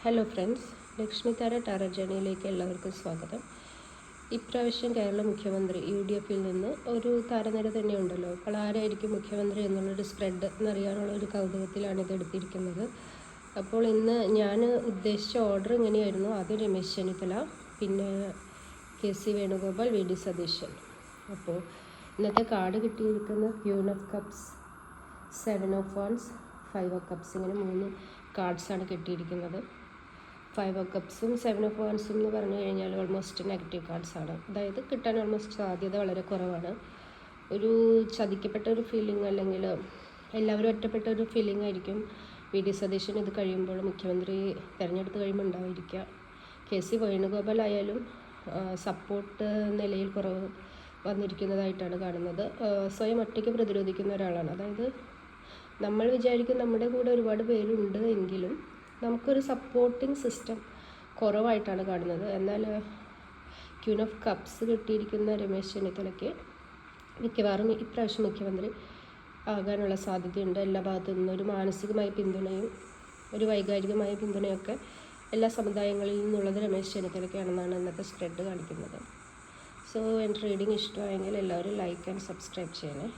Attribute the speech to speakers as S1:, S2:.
S1: Hello friends, Lakshmi താര tarot ജേണിയിലേക്ക് എല്ലാവർക്കും സ്വാഗതം. ഇപ്രാവശ്യം കേരള മുഖ്യമന്ത്രി UDF-ൽ നിന്ന് ഒരു താരനിര തന്നെയുണ്ടല്ലോ. അപ്പോൾ ആരായിരിക്കും മുഖ്യമന്ത്രി എന്നുള്ളൊരു സ്പ്രെഡ് എന്നറിയാനുള്ള ഒരു കൗതുകത്തിലാണ് ഇത് എടുത്തിരിക്കുന്നത്. അപ്പോൾ ഇന്ന് ഞാൻ ഉദ്ദേശിച്ച ഓർഡർ ഇങ്ങനെയായിരുന്നു. ആദ്യം രമേശ് ചെന്നിത്തല, പിന്നെ KC വേണുഗോപാൽ, VD സതീശൻ. അപ്പോൾ ഇന്നത്തെ കാർഡ് കിട്ടിയിരിക്കുന്ന queen of cups, 7 of wands, 5 of cups, ഇങ്ങനെ 3 കാർഡ്സാണ് കിട്ടിയിരിക്കുന്നത്. 5 ഓഫ് കപ്സും 7 ഓഫ് വൺസും എന്ന് പറഞ്ഞു കഴിഞ്ഞാൽ ഓൾമോസ്റ്റ് നെഗറ്റീവ് കാർഡ്സാണ്. അതായത് കിട്ടാൻ ഓൾമോസ്റ്റ് സാധ്യത വളരെ കുറവാണ്. ഒരു ചതിക്കപ്പെട്ട ഒരു ഫീലിംഗ്, അല്ലെങ്കിൽ എല്ലാവരും ഒറ്റപ്പെട്ട ഒരു ഫീലിംഗ് ആയിരിക്കും VD സതീശൻ ഇത് കഴിയുമ്പോൾ, മുഖ്യമന്ത്രി തിരഞ്ഞെടുത്ത് കഴിയുമ്പോൾ ഉണ്ടായിരിക്കുക. KC വേണുഗോപാൽ ആയാലും സപ്പോർട്ട് നിലയിൽ കുറവ് വന്നിരിക്കുന്നതായിട്ടാണ് കാണുന്നത്. സ്വയം ഒറ്റയ്ക്ക് പ്രതിരോധിക്കുന്ന ഒരാളാണ്. അതായത് നമ്മൾ വിചാരിക്കും നമ്മുടെ കൂടെ ഒരുപാട് പേരുണ്ട് എങ്കിലും നമുക്കൊരു സപ്പോർട്ടിങ് സിസ്റ്റം കുറവായിട്ടാണ് കാണുന്നത്. എന്നാൽ ക്യൂൻ ഓഫ് കപ്സ് കിട്ടിയിരിക്കുന്ന രമേശ് ചെന്നിത്തലയ്ക്ക് മിക്കവാറും ഇപ്രാവശ്യം മുഖ്യമന്ത്രി ആകാനുള്ള സാധ്യതയുണ്ട്. എല്ലാ ഭാഗത്തു നിന്നും ഒരു മാനസികമായ പിന്തുണയും ഒരു വൈകാരികമായ പിന്തുണയൊക്കെ എല്ലാ സമുദായങ്ങളിൽ നിന്നുള്ളത് രമേശ് ചെന്നിത്തലയ്ക്കാണെന്നാണ് ഇന്നത്തെ സ്പ്രെഡ് കാണിക്കുന്നത്. സോ എൻ്റെ റീഡിങ് ഇഷ്ടമായെങ്കിൽ എല്ലാവരും ലൈക്ക് ആൻഡ് സബ്സ്ക്രൈബ് ചെയ്യണേ.